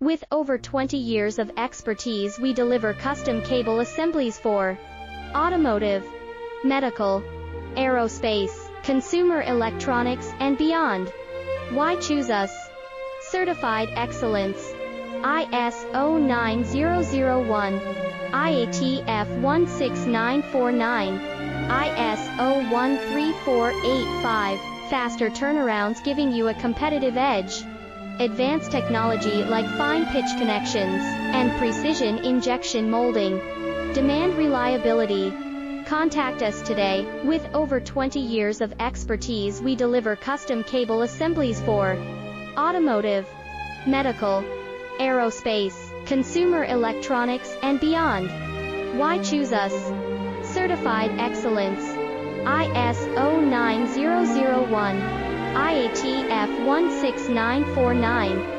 With over 20 years of expertise, we deliver custom cable assemblies for automotive, medical, aerospace, consumer electronics, and beyond. Why choose us? Certified excellence. ISO 9001, IATF 16949, ISO 13485. Faster turnarounds, giving you a competitive edge. Advanced technology like fine pitch connections and precision injection molding. Demand reliability. Contact us today. With over 20 years of expertise, we deliver custom cable assemblies for automotive, medical, aerospace, consumer electronics, and beyond. Why choose us? Certified excellence. ISO 9001, IATF 16949.